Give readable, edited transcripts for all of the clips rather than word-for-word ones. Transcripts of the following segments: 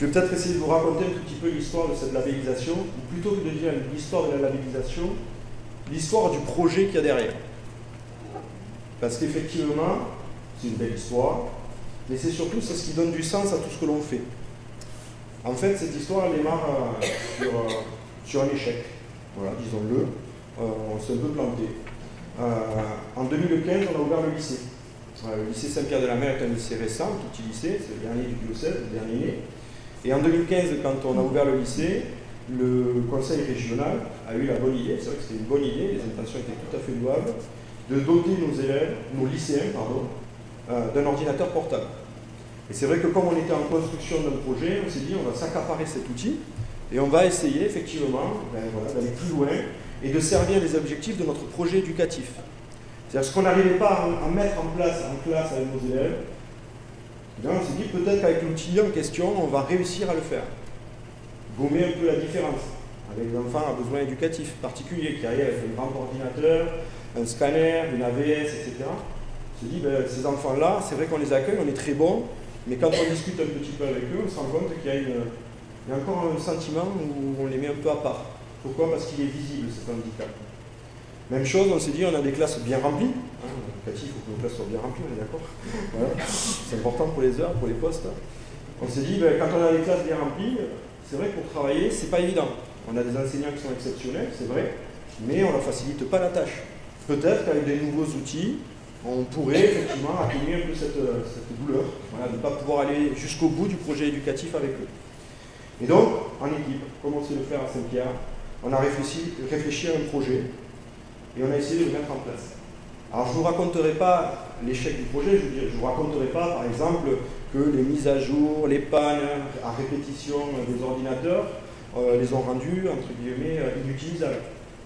Je vais peut-être essayer de vous raconter un tout petit peu l'histoire de cette labellisation, ou plutôt que de dire l'histoire de la labellisation, l'histoire du projet qu'il y a derrière. Parce qu'effectivement, c'est une belle histoire, mais c'est surtout ce qui donne du sens à tout ce que l'on fait. En fait, cette histoire, elle démarre sur un échec. Voilà, disons-le. On s'est un peu planté. En 2015, on a ouvert le lycée. Le lycée Saint-Pierre-de-la-Mer est un lycée récent, un tout petit lycée, c'est le dernier du diocèse, le dernier né. Et en 2015, quand on a ouvert le lycée, le conseil régional a eu la bonne idée, c'est vrai que c'était une bonne idée, les intentions étaient tout à fait louables, de doter nos élèves, nos lycéens, d'un ordinateur portable. Et c'est vrai que comme on était en construction d'un projet, on s'est dit on va s'accaparer cet outil et on va essayer effectivement d'aller plus loin et de servir les objectifs de notre projet éducatif. C'est-à-dire ce qu'on n'arrivait pas à mettre en place en classe avec nos élèves, on s'est dit peut-être qu'avec l'outil en question, on va réussir à le faire. Gommer un peu la différence avec des enfants à besoins éducatifs particuliers qui arrivent avec un grand ordinateur, un scanner, une AVS, etc. On se dit, ces enfants-là, c'est vrai qu'on les accueille, on est très bons, mais quand on discute un petit peu avec eux, on se rend compte qu'il y a encore un sentiment où on les met un peu à part. Pourquoi? Parce qu'il est visible, cet handicap. Même chose, on s'est dit, on a des classes bien remplies. Il faut que nos classes soient bien remplies, on est d'accord? Voilà. C'est important pour les heures, pour les postes. On s'est dit, quand on a des classes bien remplies, c'est vrai que pour travailler, c'est pas évident. On a des enseignants qui sont exceptionnels, c'est vrai, mais on ne leur facilite pas la tâche. Peut-être qu'avec des nouveaux outils, on pourrait effectivement atténuer un peu cette douleur, voilà, de ne pas pouvoir aller jusqu'au bout du projet éducatif avec eux. Et donc, en équipe, comme on sait le faire à Saint-Pierre, on a réfléchi à un projet et on a essayé de le mettre en place. Alors je ne vous raconterai pas l'échec du projet, je ne vous raconterai pas par exemple que les mises à jour, les pannes à répétition des ordinateurs les ont rendus entre guillemets inutilisables.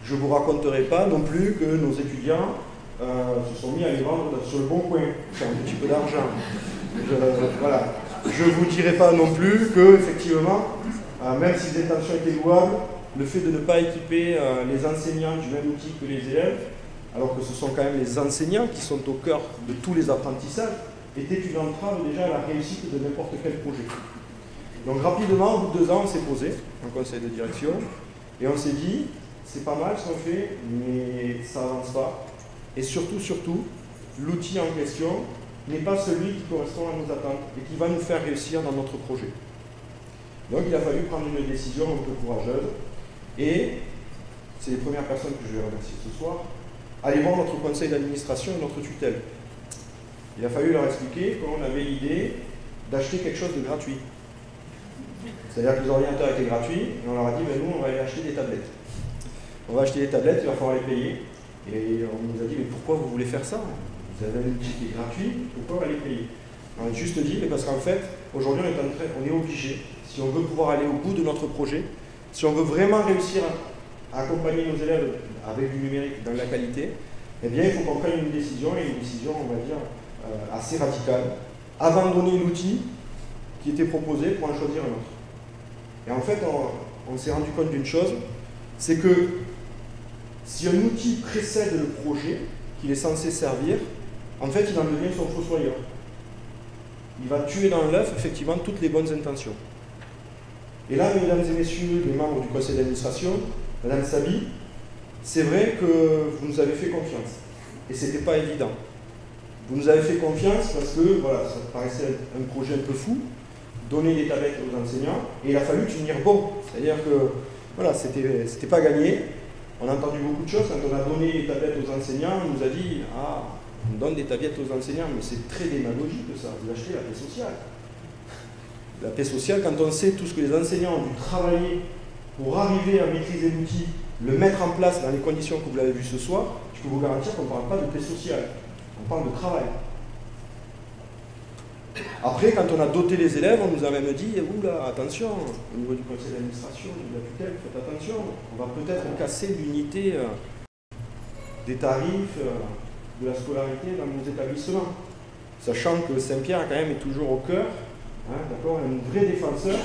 Je ne vous raconterai pas non plus que nos étudiants se sont mis à les vendre sur le bon coin, faire un petit peu d'argent. Voilà. Je ne vous dirai pas non plus que, effectivement, même si les intentions étaient louables, le fait de ne pas équiper les enseignants du même outil que les élèves, alors que ce sont quand même les enseignants qui sont au cœur de tous les apprentissages, était une entrave déjà à la réussite de n'importe quel projet. Donc rapidement, au bout de 2 ans, on s'est posé en conseil de direction et on s'est dit, c'est pas mal ce qu'on fait, mais ça n'avance pas. Et surtout, l'outil en question n'est pas celui qui correspond à nos attentes et qui va nous faire réussir dans notre projet. Donc il a fallu prendre une décision un peu courageuse et c'est les premières personnes que je vais remercier ce soir, aller voir notre conseil d'administration et notre tutelle. Il a fallu leur expliquer qu'on avait l'idée d'acheter quelque chose de gratuit. C'est-à-dire que les ordinateurs étaient gratuits et on leur a dit, nous on va aller acheter des tablettes. On va acheter des tablettes, il va falloir les payer. Et on nous a dit, mais pourquoi vous voulez faire ça? Vous avez un outil qui est gratuit, pourquoi on va les payer? On a juste dit, mais parce qu'en fait, aujourd'hui on est obligé, si on veut pouvoir aller au bout de notre projet, si on veut vraiment réussir à accompagner nos élèves avec du numérique dans la qualité, eh bien il faut qu'on prenne une décision, et une décision, on va dire, assez radicale. Abandonner l'outil qui était proposé pour en choisir un autre. Et en fait, on s'est rendu compte d'une chose, c'est que si un outil précède le projet qu'il est censé servir, en fait, il en devient son fossoyeur. Il va tuer dans l'œuf, effectivement, toutes les bonnes intentions. Et là, mesdames et messieurs, les membres du conseil d'administration, madame Sabi, c'est vrai que vous nous avez fait confiance. Et ce n'était pas évident. Vous nous avez fait confiance parce que, voilà, ça paraissait un projet un peu fou, donner des tablettes aux enseignants, et il a fallu tenir bon. C'est-à-dire que, voilà, c'était pas gagné. On a entendu beaucoup de choses. Quand on a donné les tablettes aux enseignants, on nous a dit « Ah, on donne des tablettes aux enseignants, mais c'est très démagogique ça, vous achetez la paix sociale. » La paix sociale, quand on sait tout ce que les enseignants ont dû travailler pour arriver à maîtriser l'outil, le mettre en place dans les conditions que vous l'avez vu ce soir, je peux vous garantir qu'on ne parle pas de paix sociale, on parle de travail. Après, quand on a doté les élèves, on nous a même dit, oula, attention, au niveau du conseil d'administration, de la tutelle, faites attention, on va peut-être casser l'unité des tarifs de la scolarité dans nos établissements. Sachant que Saint-Pierre, quand même, est toujours au cœur, d'accord, un vrai défenseur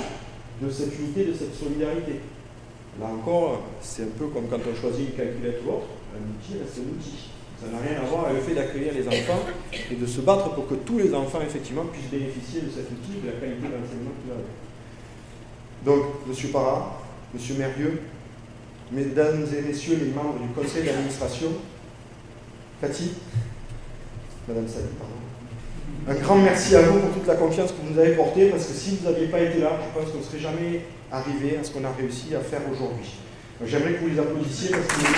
de cette unité, de cette solidarité. Là encore, c'est un peu comme quand on choisit une calculette ou autre, un outil reste un outil. Ça n'a rien à voir avec le fait d'accueillir les enfants et de se battre pour que tous les enfants, effectivement, puissent bénéficier de cet outil, de la qualité d'enseignement qu'il a. Donc, M. Parra, M. Mérieux, mesdames et messieurs les membres du conseil d'administration, Cathy, Madame Sadi, pardon. Un grand merci à vous pour toute la confiance que vous nous avez portée, parce que si vous n'aviez pas été là, je pense qu'on ne serait jamais arrivé à ce qu'on a réussi à faire aujourd'hui. J'aimerais que vous les applaudissiez, parce que vous êtes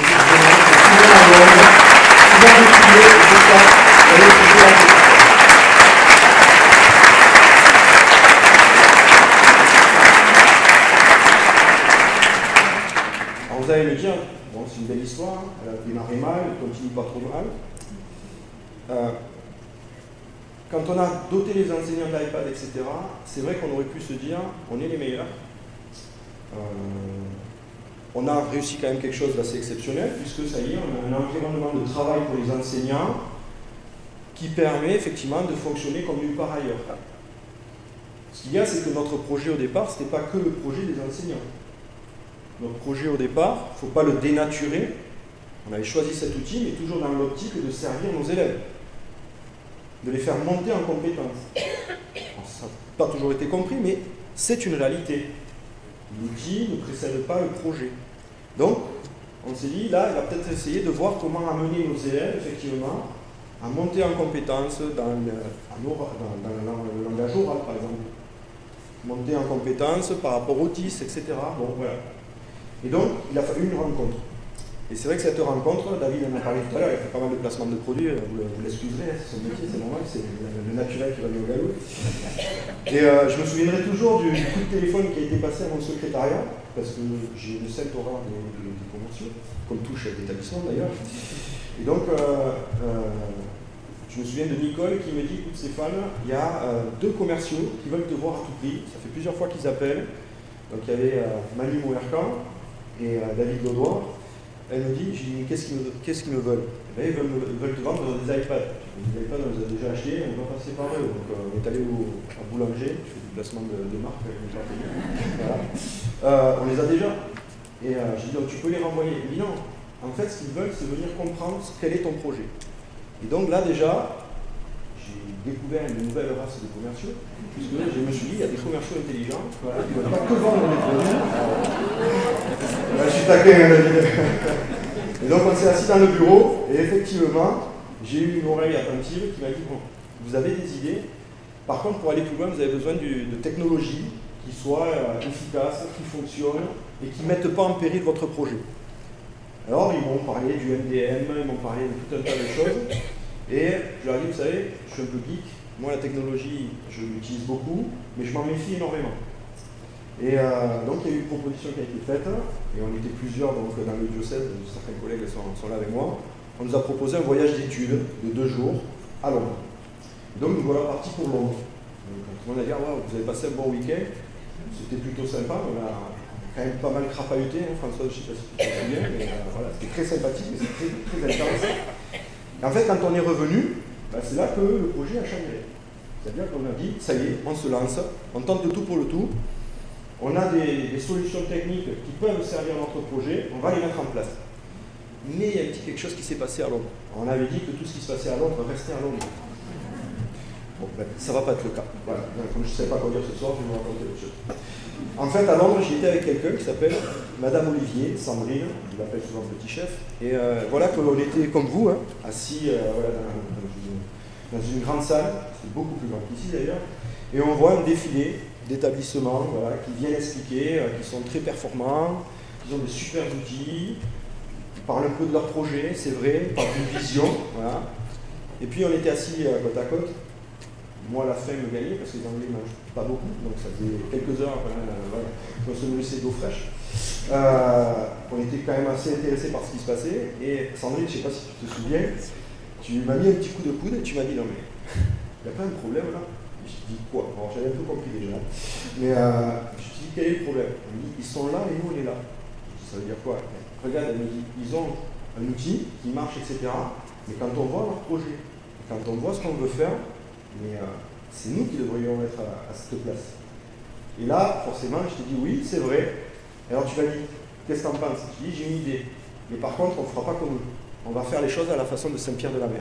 alors vous allez me dire, bon, c'est une belle histoire, elle a démarré mal, elle continue pas trop mal. Quand on a doté les enseignants d'iPad, etc., c'est vrai qu'on aurait pu se dire, on est les meilleurs. On a réussi quand même quelque chose d'assez exceptionnel, puisque ça y est, on a un environnement de travail pour les enseignants qui permet effectivement de fonctionner comme nulle part ailleurs. Ce qu'il y a, c'est que notre projet au départ, ce n'était pas que le projet des enseignants. Notre projet au départ, il ne faut pas le dénaturer. On avait choisi cet outil, mais toujours dans l'optique de servir nos élèves, de les faire monter en compétences. Alors, ça n'a pas toujours été compris, mais c'est une réalité. L'outil ne précède pas le projet. Donc, on s'est dit, là, il va peut-être essayer de voir comment amener nos élèves, effectivement, à monter en compétences dans le langage oral, par exemple. Monter en compétences par rapport aux TIS, etc. Bon, voilà. Et donc, il a fallu une rencontre. Et c'est vrai que cette rencontre, David en a parlé tout à l'heure, il fait pas mal de placements de produits, vous l'excuserez, c'est son métier, c'est normal, c'est le naturel qui va bien au galop. Et je me souviendrai toujours du coup de téléphone qui a été passé à mon secrétariat, parce que j'ai une sainte horreur des conventions, comme tout chef d'établissement d'ailleurs. Et donc, je me souviens de Nicole qui me dit, écoute Stéphane, il y a deux commerciaux qui veulent te voir à tout prix, ça fait plusieurs fois qu'ils appellent. Donc il y avait Manu Mouerkan et David Laudois. Elle me dit, j'ai dit, qu'est-ce qu'ils me veulent? Eh bien, ils veulent te vendre des iPads. Les iPads, on les a déjà achetés, on va passer par eux. Donc, on est allé à Boulanger, je fais du placement de marque, voilà. On les a déjà. Et j'ai dit, donc, tu peux les renvoyer. Il dit non. En fait, ce qu'ils veulent, c'est venir comprendre quel est ton projet. Et donc là, déjà, j'ai découvert une nouvelle race de commerciaux, puisque je me suis dit, il y a des commerciaux intelligents, voilà, qui ne veulent pas que vendre des produits. Je suis taquin, David. Et donc on s'est assis dans le bureau, et effectivement, j'ai eu une oreille attentive qui m'a dit, bon, vous avez des idées, par contre pour aller plus loin, vous avez besoin de technologies qui soient efficaces, qui fonctionnent, et qui ne mettent pas en péril votre projet. Alors ils m'ont parlé du MDM, ils m'ont parlé de tout un tas de choses, et je leur ai dit, vous savez, je suis un peu geek, moi la technologie, je l'utilise beaucoup, mais je m'en méfie énormément. Et donc il y a eu une proposition qui a été faite, et on était plusieurs donc, dans le diocèse, certains collègues sont là avec moi. On nous a proposé un voyage d'études de 2 jours à Londres. Donc nous voilà partis pour Londres. Donc, tout le monde a dit, wow, vous avez passé un bon week-end, c'était plutôt sympa, on a quand même pas mal crapahuté, hein, François, je ne sais pas si tu te souviens, mais voilà, c'était très sympathique, mais c'était très intense. Et en fait, quand on est revenu, bah, c'est là que le projet a changé. C'est-à-dire qu'on a dit, ça y est, on se lance, on tente le tout pour le tout. On a des solutions techniques qui peuvent servir à notre projet, on va les mettre en place. Mais il y a quelque chose qui s'est passé à Londres. On avait dit que tout ce qui se passait à Londres restait à Londres. Bon, ben, ça ne va pas être le cas. Voilà. Comme je ne sais pas quoi dire ce soir, je vais vous raconter autre chose. En fait, à Londres, j'y étais avec quelqu'un qui s'appelle Madame Olivier, Sandrine, je l'appelle souvent Petit Chef. Et voilà qu'on était comme vous, hein, assis voilà, dans une grande salle, c'est beaucoup plus grand qu'ici d'ailleurs, et on voit un défilé d'établissements voilà, qui viennent expliquer, qui sont très performants, qui ont des super outils, qui parlent un peu de leur projet, c'est vrai, ils parlent d'une vision. Voilà. Et puis on était assis côte à côte. Moi, la faim me gagnait parce que les Anglais ne mangent pas beaucoup, donc ça faisait quelques heures voilà, qu'on se nourrissait d'eau fraîche. On était quand même assez intéressés par ce qui se passait. Et Sandrine, je ne sais pas si tu te souviens, tu m'as mis un petit coup de coude et tu m'as dit non mais il n'y a pas un problème là? Je te dis quoi? Alors j'avais un peu compris déjà. Mais je te dis quel est le problème? Elle me dit ils sont là et nous on est là. Je dis ça veut dire quoi? Regarde, elle me dit ils ont un outil qui marche, etc. Mais quand on voit leur projet, quand on voit ce qu'on veut faire, mais c'est nous qui devrions être à cette place. Et là, forcément, je t'ai dit oui, c'est vrai. Et alors tu m'as dit, qu'est-ce que tu en penses? Je t'ai dit, j'ai une idée. Mais par contre, on ne fera pas comme eux. On va faire les choses à la façon de Saint-Pierre de la Mer.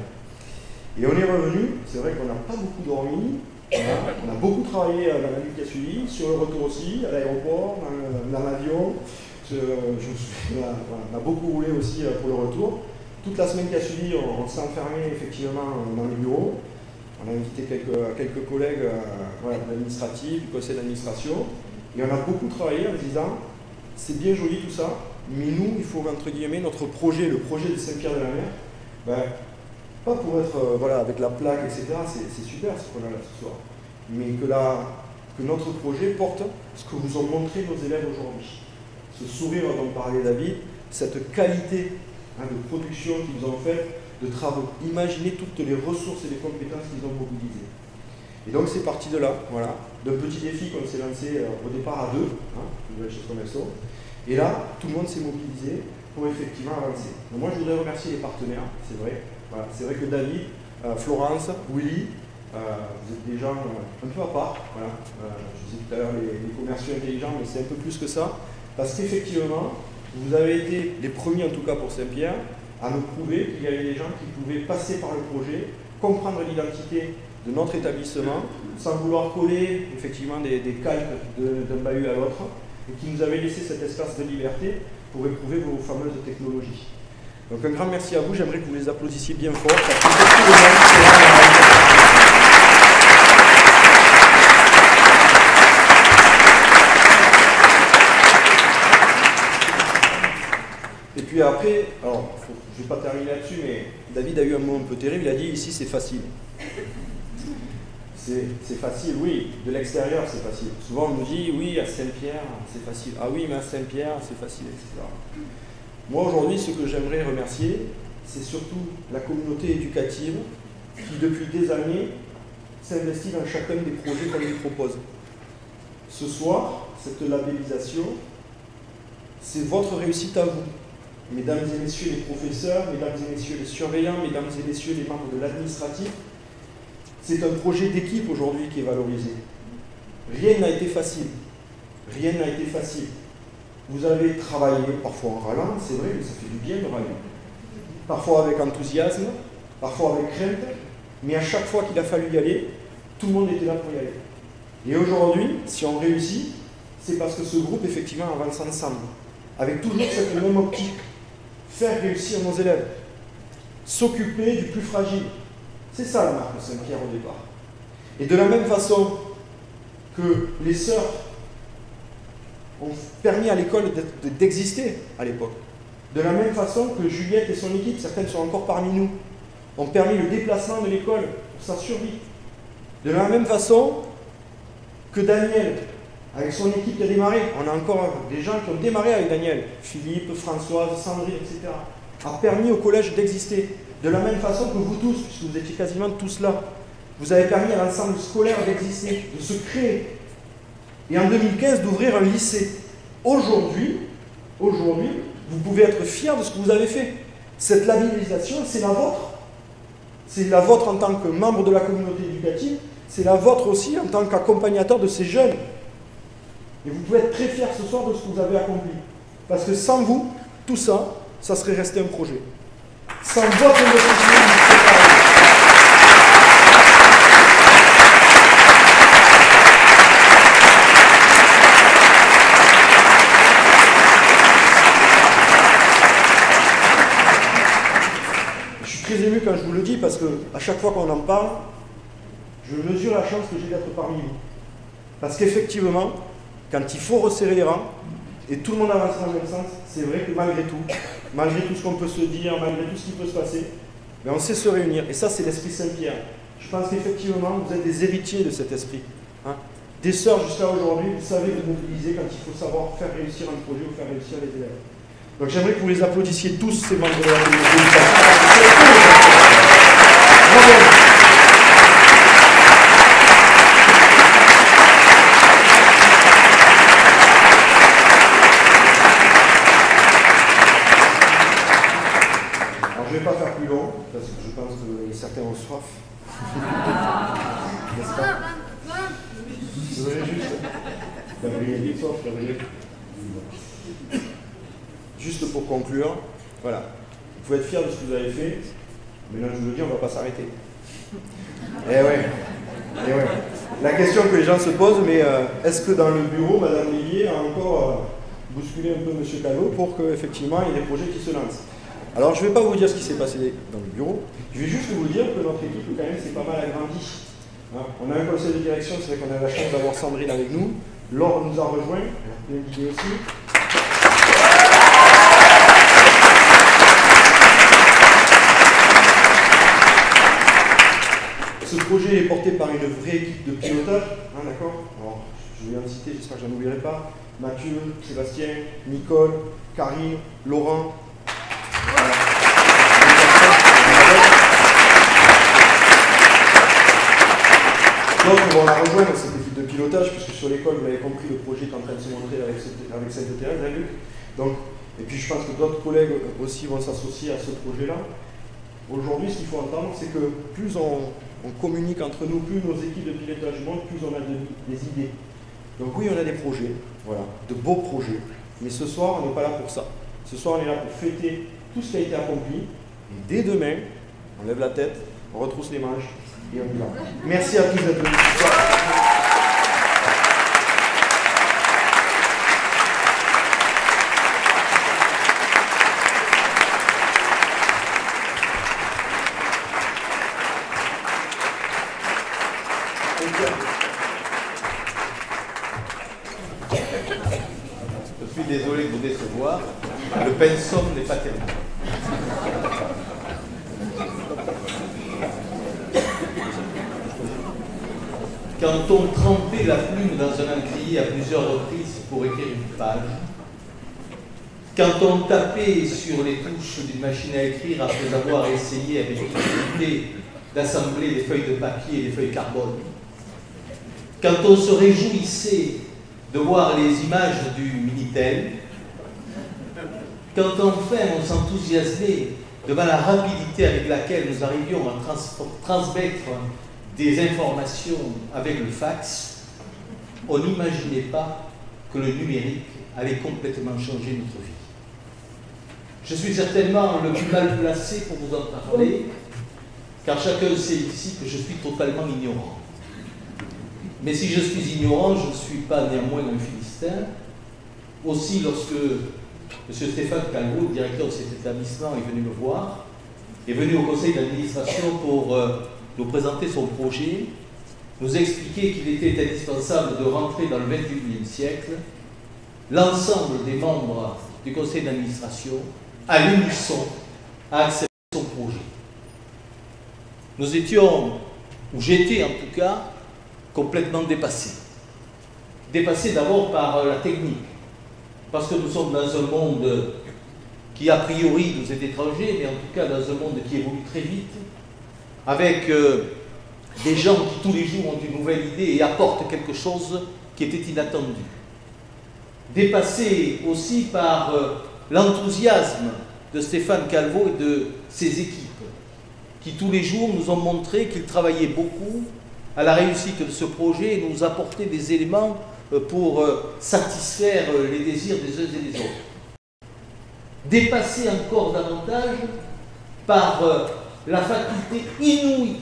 Et on est revenu, c'est vrai qu'on n'a pas beaucoup dormi, Voilà. On a beaucoup travaillé dans la nuit qui a suivi, sur le retour aussi, à l'aéroport, dans l'avion. On a beaucoup roulé aussi pour le retour. Toute la semaine qui a suivi, on s'est enfermé effectivement dans les bureaux. On a invité quelques collègues voilà, de l'administratif, du conseil d'administration. Et on a beaucoup travaillé en disant, c'est bien joli tout ça, mais nous, il faut, entre guillemets, notre projet, le projet de Saint-Pierre-de-la-Mer, ben, pas pour être voilà, avec la plaque, etc., c'est super ce qu'on a là ce soir, mais que notre projet porte ce que vous ont montré nos élèves aujourd'hui. Ce sourire dont parlait David, cette qualité de production qu'ils ont fait, de travaux. Imaginez toutes les ressources et les compétences qu'ils ont mobilisées. Et donc c'est parti de là, voilà, d'un petit défi qu'on s'est lancé au départ à deux, une nouvelle chose comme elles sont. Et là, tout le monde s'est mobilisé pour effectivement avancer. Donc moi je voudrais remercier les partenaires, c'est vrai. Voilà, c'est vrai que David, Florence, Willy, vous êtes des gens un peu à part. Voilà. Je disais tout à l'heure les commerciaux intelligents, mais c'est un peu plus que ça. Parce qu'effectivement, vous avez été les premiers, en tout cas pour Saint-Pierre, à nous prouver qu'il y avait des gens qui pouvaient passer par le projet, comprendre l'identité de notre établissement, sans vouloir coller effectivement des calques d'un bahut à l'autre, et qui nous avaient laissé cet espace de liberté pour éprouver vos fameuses technologies. Donc un grand merci à vous, j'aimerais que vous les applaudissiez bien fort. Et puis après, alors je ne vais pas terminer là-dessus, mais David a eu un mot un peu terrible, il a dit ici c'est facile. C'est facile, oui, de l'extérieur c'est facile. Souvent on nous dit oui à Saint-Pierre c'est facile, ah oui mais à Saint-Pierre c'est facile, etc. Moi aujourd'hui ce que j'aimerais remercier, c'est surtout la communauté éducative qui depuis des années s'investit dans chacun des projets qu'on lui propose. Ce soir, cette labellisation, c'est votre réussite à vous. Mesdames et messieurs les professeurs, mesdames et messieurs les surveillants, mesdames et messieurs les membres de l'administratif, c'est un projet d'équipe aujourd'hui qui est valorisé. Rien n'a été facile. Rien n'a été facile. Vous avez travaillé parfois en râlant, c'est vrai, mais ça fait du bien de râler. Parfois avec enthousiasme, parfois avec crainte, mais à chaque fois qu'il a fallu y aller, tout le monde était là pour y aller. Et aujourd'hui, si on réussit, c'est parce que ce groupe, effectivement, avance ensemble, avec toujours cette même optique. Faire réussir nos élèves, s'occuper du plus fragile. C'est ça la marque de Saint-Pierre au départ. Et de la même façon que les sœurs ont permis à l'école d'exister à l'époque, de la même façon que Juliette et son équipe, certaines sont encore parmi nous, ont permis le déplacement de l'école pour sa survie. De la même façon que Daniel, avec son équipe qui a démarré, on a encore des gens qui ont démarré avec Daniel, Philippe, Françoise, Sandrine, etc., a permis au collège d'exister. De la même façon que vous tous, puisque vous étiez quasiment tous là, vous avez permis à l'ensemble scolaire d'exister, de se créer. Et en 2015, d'ouvrir un lycée. Aujourd'hui, vous pouvez être fiers de ce que vous avez fait. Cette labellisation, c'est la vôtre. C'est la vôtre en tant que membre de la communauté éducative, c'est la vôtre aussi en tant qu'accompagnateur de ces jeunes. Et vous pouvez être très fiers ce soir de ce que vous avez accompli. Parce que sans vous, tout ça, ça serait resté un projet. Sans votre investissement, je suis très ému quand je vous le dis, parce qu'à chaque fois qu'on en parle, je mesure la chance que j'ai d'être parmi vous. Parce qu'effectivement, quand il faut resserrer les rangs, et tout le monde avance dans le même sens, c'est vrai que malgré tout ce qu'on peut se dire, malgré tout ce qui peut se passer, mais on sait se réunir. Et ça, c'est l'esprit Saint-Pierre. Je pense qu'effectivement, vous êtes des héritiers de cet esprit. Des sœurs jusqu'à aujourd'hui, vous savez vous mobiliser quand il faut savoir faire réussir un projet ou faire réussir les élèves. Donc j'aimerais que vous les applaudissiez tous, ces membres de la communauté. Je ne vais pas faire plus long, parce que je pense que certains ont soif. N'est-ce pas? Je voudrais juste... Gabriel, soif, Gabriel. Juste pour conclure, voilà. Vous pouvez être fiers de ce que vous avez fait, mais là je vous le dis, on ne va pas s'arrêter. Eh ouais. Et ouais. La question que les gens se posent, mais est-ce que dans le bureau, Madame Lévier a encore bousculé un peu M. Calot pour qu'effectivement il y ait des projets qui se lancent? Alors je ne vais pas vous dire ce qui s'est passé dans le bureau, je vais juste vous dire que notre équipe quand même s'est pas mal agrandie. Hein, on a un conseil de direction, c'est vrai qu'on a la chance d'avoir Sandrine avec nous. Laure nous a rejoint, elle a plein d'idées aussi. Ce projet est porté par une vraie équipe de pilotage, hein, d'accord? Alors, je vais en citer, j'espère que je n'en oublierai pas. Mathieu, Sébastien, Nicole, Karine, Laurent. Voilà. Donc, on va la rejoindre, cette équipe de pilotage, puisque sur l'école, vous l'avez compris, le projet est en train de se montrer avec Sainte-Thérèse, hein, Luc. Donc, et puis je pense que d'autres collègues aussi vont s'associer à ce projet-là. Aujourd'hui, ce qu'il faut entendre, c'est que plus on communique entre nous, plus nos équipes de pilotage montent, plus on a des idées. Donc oui, on a des projets, voilà, de beaux projets. Mais ce soir, on n'est pas là pour ça. Ce soir, on est là pour fêter tout ce qui a été accompli. Et dès demain, on lève la tête, on retrousse les manches et on y va. Merci à tous d'être venus ce soir. Je suis désolé de vous décevoir, le pensum n'est pas terminé. Quand on trempait la plume dans un encrier à plusieurs reprises pour écrire une page, quand on tapait sur les touches d'une machine à écrire après avoir essayé avec difficulté d'assembler les feuilles de papier et les feuilles carbone, quand on se réjouissait de voir les images du Minitel, quand enfin on s'enthousiasmait devant la rapidité avec laquelle nous arrivions à transmettre des informations avec le fax, on n'imaginait pas que le numérique allait complètement changer notre vie. Je suis certainement le plus mal placé pour vous en parler, car chacun sait ici que je suis totalement ignorant. Mais si je suis ignorant, je ne suis pas néanmoins un Philistin. Aussi, lorsque M. Stéphane Calvo, le directeur de cet établissement, est venu me voir, est venu au conseil d'administration pour nous présenter son projet, nous expliquer qu'il était indispensable de rentrer dans le XXIe siècle, l'ensemble des membres du conseil d'administration, à l'unisson, a accepté son projet. Nous étions, ou j'étais en tout cas, complètement dépassé. Dépassé d'abord par la technique, parce que nous sommes dans un monde qui a priori nous est étranger, mais en tout cas dans un monde qui évolue très vite, avec des gens qui tous les jours ont une nouvelle idée et apportent quelque chose qui était inattendu. Dépassé aussi par l'enthousiasme de Stéphane Calvo et de ses équipes, qui tous les jours nous ont montré qu'ils travaillaient beaucoup à la réussite de ce projet et nous apportaient des éléments pour satisfaire les désirs des uns et des autres. Dépassé encore davantage par la faculté inouïe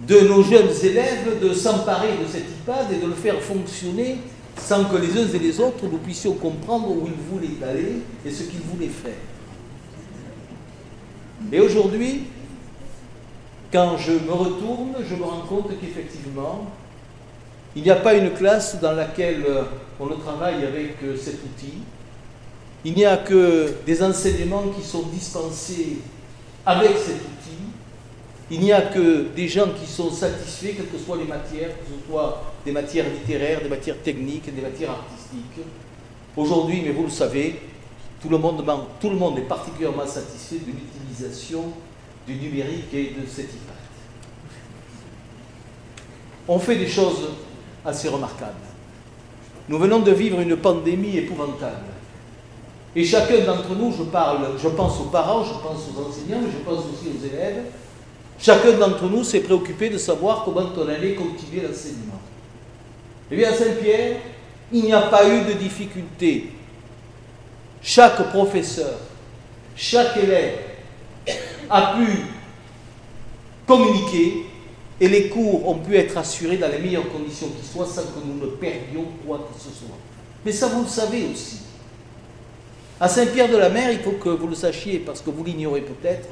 de nos jeunes élèves de s'emparer de cet iPad et de le faire fonctionner sans que les uns et les autres nous puissions comprendre où ils voulaient aller et ce qu'ils voulaient faire. Et aujourd'hui, quand je me retourne, je me rends compte qu'effectivement, il n'y a pas une classe dans laquelle on ne travaille avec cet outil. Il n'y a que des enseignements qui sont dispensés avec cet outil. Il n'y a que des gens qui sont satisfaits, quelles que soient les matières, que ce soit des matières littéraires, des matières techniques, des matières artistiques. Aujourd'hui, mais vous le savez, tout le monde est particulièrement satisfait de l'utilisation du numérique et de cet iPad. On fait des choses assez remarquables. Nous venons de vivre une pandémie épouvantable. Et chacun d'entre nous, je pense aux parents, je pense aux enseignants, mais je pense aussi aux élèves, chacun d'entre nous s'est préoccupé de savoir comment on allait continuer l'enseignement. Eh bien, à Saint-Pierre, il n'y a pas eu de difficulté. Chaque professeur, chaque élève a pu communiquer et les cours ont pu être assurés dans les meilleures conditions qui soient sans que nous ne perdions quoi que ce soit. Mais ça, vous le savez aussi. À Saint-Pierre-de-la-Mer, il faut que vous le sachiez, parce que vous l'ignorez peut-être,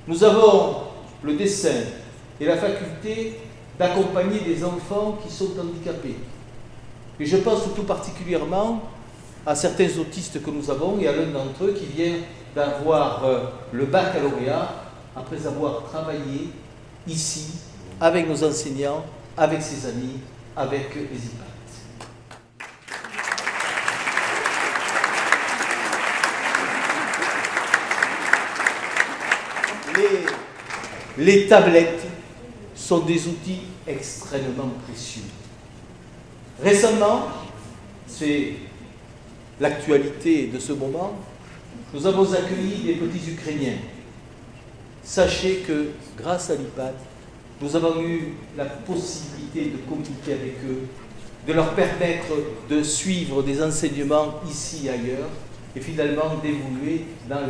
nous avons le dessein et la faculté d'accompagner des enfants qui sont handicapés. Et je pense tout particulièrement à certains autistes que nous avons et à l'un d'entre eux qui vient d'avoir le baccalauréat après avoir travaillé ici avec nos enseignants, avec ses amis, avec les IPAT. Les tablettes sont des outils extrêmement précieux. Récemment, c'est l'actualité de ce moment, nous avons accueilli des petits Ukrainiens. Sachez que grâce à l'IPAD, nous avons eu la possibilité de communiquer avec eux, de leur permettre de suivre des enseignements ici et ailleurs, et finalement d'évoluer dans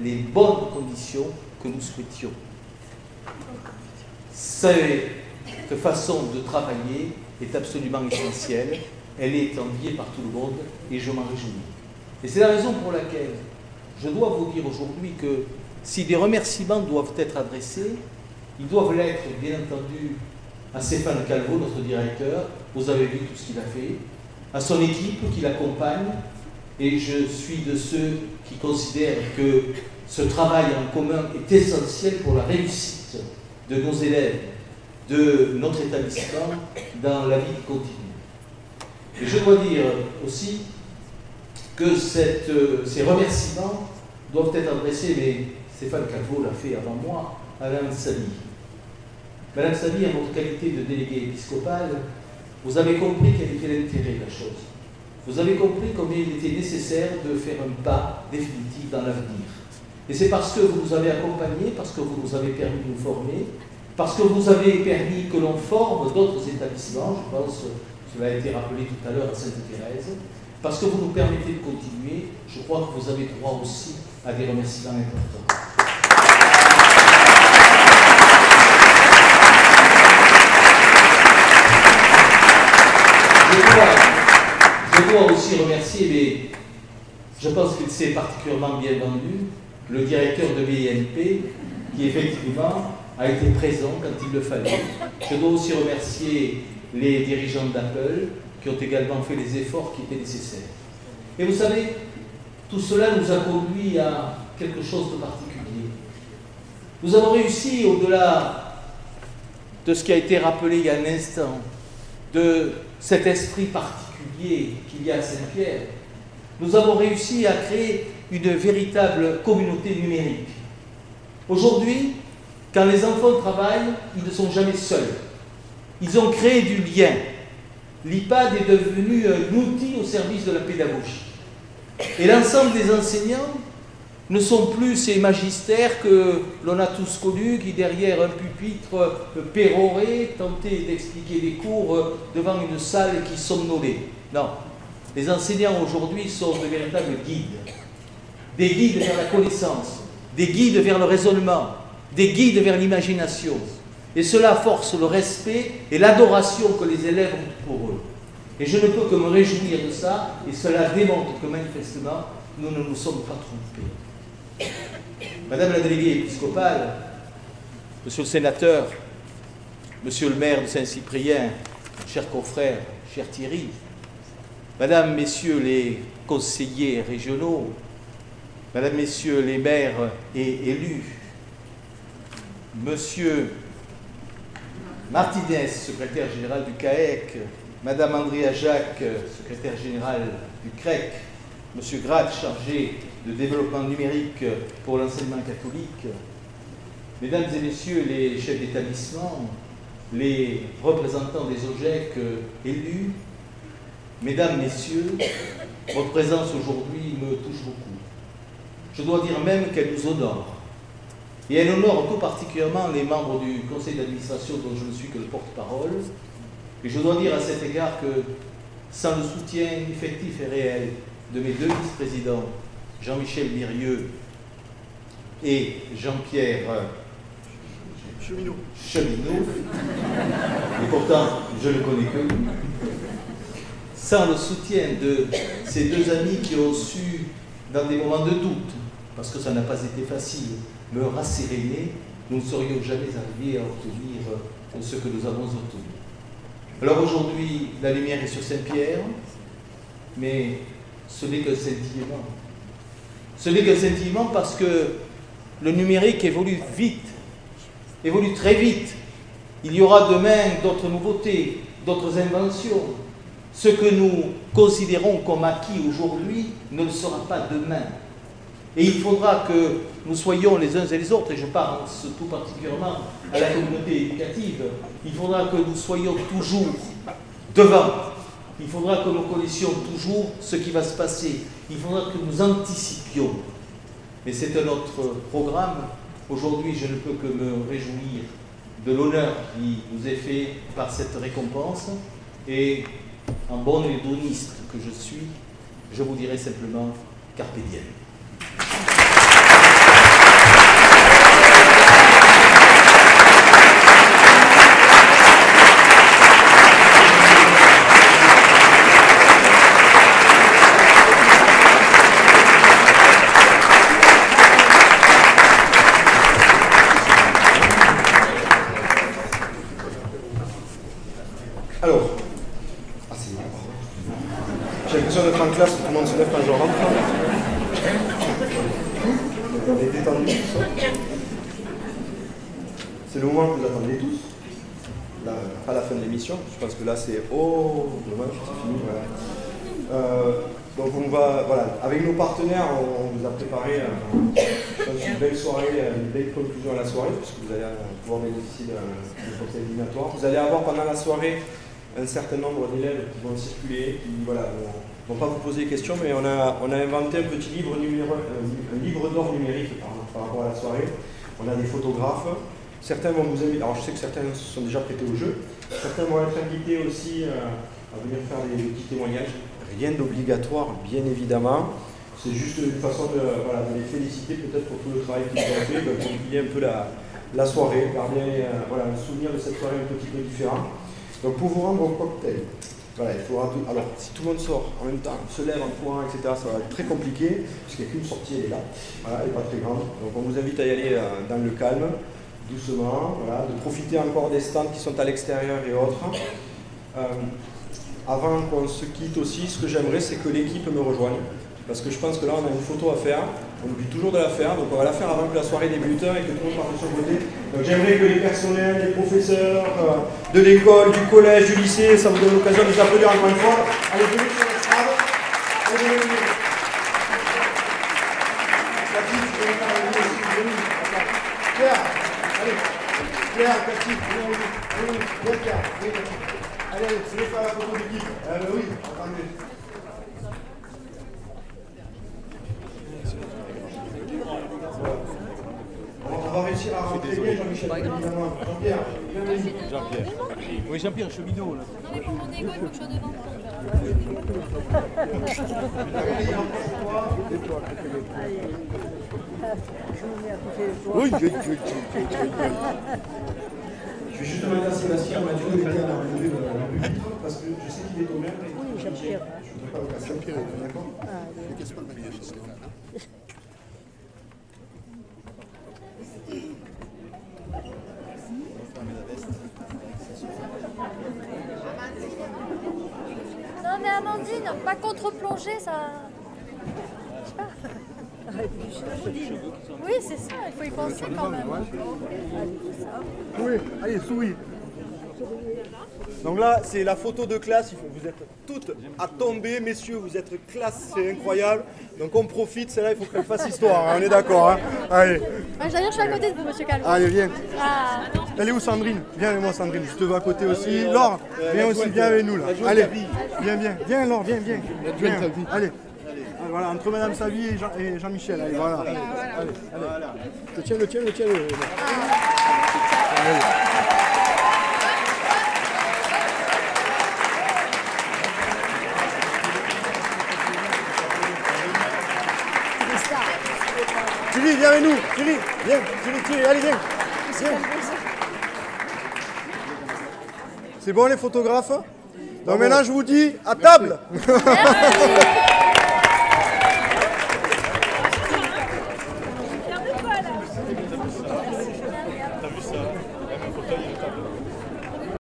les bonnes conditions que nous souhaitions. Cette façon de travailler est absolument essentielle, elle est enviée par tout le monde et je m'en réjouis. Et c'est la raison pour laquelle je dois vous dire aujourd'hui que si des remerciements doivent être adressés, ils doivent l'être bien entendu à Stéphane Calvo, notre directeur, vous avez vu tout ce qu'il a fait, à son équipe qui l'accompagne, et je suis de ceux qui considèrent que ce travail en commun est essentiel pour la réussite de nos élèves, de notre établissement dans la vie continue. Et je dois dire aussi que ces remerciements doivent être adressés, mais Stéphane Calvo l'a fait avant moi, à Madame Samy. Madame Samy, en votre qualité de déléguée épiscopale, vous avez compris quel était l'intérêt de la chose. Vous avez compris combien il était nécessaire de faire un pas définitif dans l'avenir. Et c'est parce que vous nous avez accompagnés, parce que vous nous avez permis de nous former, parce que vous avez permis que l'on forme d'autres établissements, je pense, cela a été rappelé tout à l'heure à Sainte-Thérèse, parce que vous nous permettez de continuer, je crois que vous avez droit aussi à des remerciements importants. Je dois aussi remercier, mais je pense que c'est particulièrement bien vendu, le directeur de BNP, qui effectivement a été présent quand il le fallait. Je dois aussi remercier les dirigeants d'Apple, qui ont également fait les efforts qui étaient nécessaires. Et vous savez, tout cela nous a conduit à quelque chose de particulier. Nous avons réussi, au-delà de ce qui a été rappelé il y a un instant, de cet esprit particulier qu'il y a à Saint-Pierre, nous avons réussi à créer une véritable communauté numérique. Aujourd'hui, quand les enfants travaillent, ils ne sont jamais seuls. Ils ont créé du lien. L'IPAD est devenu un outil au service de la pédagogie. Et l'ensemble des enseignants ne sont plus ces magistères que l'on a tous connus, qui derrière un pupitre péroraient, tentaient d'expliquer des cours devant une salle qui somnolait. Non. Les enseignants aujourd'hui sont de véritables guides. Des guides vers la connaissance, des guides vers le raisonnement, des guides vers l'imagination. Et cela force le respect et l'adoration que les élèves ont pour eux. Et je ne peux que me réjouir de ça, et cela démontre que manifestement, nous ne nous sommes pas trompés. Madame la déléguée épiscopale, Monsieur le sénateur, Monsieur le maire de Saint-Cyprien, chers confrères, cher Thierry, Madame, Messieurs les conseillers régionaux, Madame, Messieurs les maires et élus, Monsieur Martinez, secrétaire général du CAEC, Madame Andrea Jacques, secrétaire générale du CREC, Monsieur Grad, chargé de développement numérique pour l'enseignement catholique, Mesdames et Messieurs les chefs d'établissement, les représentants des OGEC élus, Mesdames, Messieurs, votre présence aujourd'hui me touche beaucoup. Je dois dire même qu'elle nous honore. Et elle honore tout particulièrement les membres du conseil d'administration dont je ne suis que le porte-parole. Et je dois dire à cet égard que sans le soutien effectif et réel de mes deux vice-présidents, Jean-Michel Mirieux et Jean-Pierre cheminot, et pourtant je ne connais que lui, sans le soutien de ces deux amis qui ont su, dans des moments de doute, parce que ça n'a pas été facile, me rasséréner, nous ne serions jamais arrivés à obtenir ce que nous avons obtenu. Alors aujourd'hui, la lumière est sur Saint-Pierre, mais ce n'est qu'un scintillement. Ce n'est qu'un scintillement parce que le numérique évolue vite, évolue très vite. Il y aura demain d'autres nouveautés, d'autres inventions. Ce que nous considérons comme acquis aujourd'hui ne le sera pas demain. Et il faudra que nous soyons les uns et les autres, et je pense tout particulièrement à la communauté éducative, il faudra que nous soyons toujours devant. Il faudra que nous connaissions toujours ce qui va se passer. Il faudra que nous anticipions. Mais c'est un autre programme. Aujourd'hui, je ne peux que me réjouir de l'honneur qui nous est fait par cette récompense. Et en bon hédoniste que je suis, je vous dirai simplement carpe diem. Alors, j'ai l'impression d'être en classe, tout le monde se lève quand je rentre. On est détendu, tout ça. C'est le moment que vous attendez tous. Là, pas la fin de l'émission. Je pense que là, c'est oh, dommage, c'est fini. Voilà. Donc, on va, voilà, avec nos partenaires, on vous a préparé une belle soirée, une belle conclusion à la soirée, puisque vous allez pouvoir bénéficier d'un conseil éliminatoire. Vous allez avoir pendant la soirée un certain nombre d'élèves qui vont circuler, qui voilà, vont pas vous poser des questions, mais on a inventé un petit livre un livre d'or numérique par rapport à la soirée. On a des photographes. Certains vont vous inviter, alors je sais que certains se sont déjà prêtés au jeu, certains vont être invités aussi à venir faire des petits témoignages. Rien d'obligatoire, bien évidemment. C'est juste une façon de, voilà, de les féliciter peut-être pour tout le travail qu'ils ont fait, de concilier un peu la soirée, garder voilà, un souvenir de cette soirée un petit peu différent. Donc pour vous rendre au cocktail, voilà, il faudra tout. Alors si tout le monde sort en même temps, se lève en courant, etc., ça va être très compliqué, puisqu'il n'y a qu'une sortie, elle est là. Voilà, elle n'est pas très grande. Donc on vous invite à y aller dans le calme, doucement, voilà, de profiter encore des stands qui sont à l'extérieur et autres. Avant qu'on se quitte aussi, ce que j'aimerais, c'est que l'équipe me rejoigne. Parce que je pense que là, on a une photo à faire. On oublie toujours de la faire. Donc on va la faire avant que la soirée débute et que tout le monde parte de son côté. Donc j'aimerais que les personnels, les professeurs de l'école, du collège, du lycée, ça vous donne l'occasion de vous applaudir encore une fois. Allez, venez sur l'estrade. Allez, venez. Claire, allez. Claire, Cathy, viens, Claire. Allez, je vais faire la photo d'équipe. Oui, attendez. On va réussir à rentrer bien, Jean-Michel, évidemment. Jean-Pierre, Jean-Pierre. Oui, Jean-Pierre, cheminot, là. Non, mais pour mon égo, il faut que je sois devant. Oui, je vais juste demander à Sébastien, on a dû le mettre à enlever le pupitre, parce que je sais qu'il est au maire. Oui, Jean-Pierre. Je ne voudrais pas le casser, d'accord? Non, mais Amandine, pas contre-plongée, ça. Je sais pas. Oui, c'est ça, il faut y penser quand même. Oui, allez, souris. Donc là, c'est la photo de classe. Vous êtes toutes à tomber, messieurs. Vous êtes classe, c'est incroyable. Donc on profite. Celle-là, il faut qu'elle fasse histoire. Hein, on est d'accord. Hein. Allez. Ah, je suis à côté de vous, monsieur Calvo. Allez, viens. Ah. Elle est où, Sandrine? Viens avec moi, Sandrine. Je te veux à côté aussi. Laure, viens aussi, viens avec nous là. Allez, viens. Viens, Laure, viens. Viens. Allez. Voilà, entre Madame Savy et Jean-Michel. Allez, voilà. Allez. Le tiens. Allez. Thierry, viens avec nous. Thierry, viens. Thierry, allez, viens. C'est bon les photographes? Donc maintenant je vous dis à table.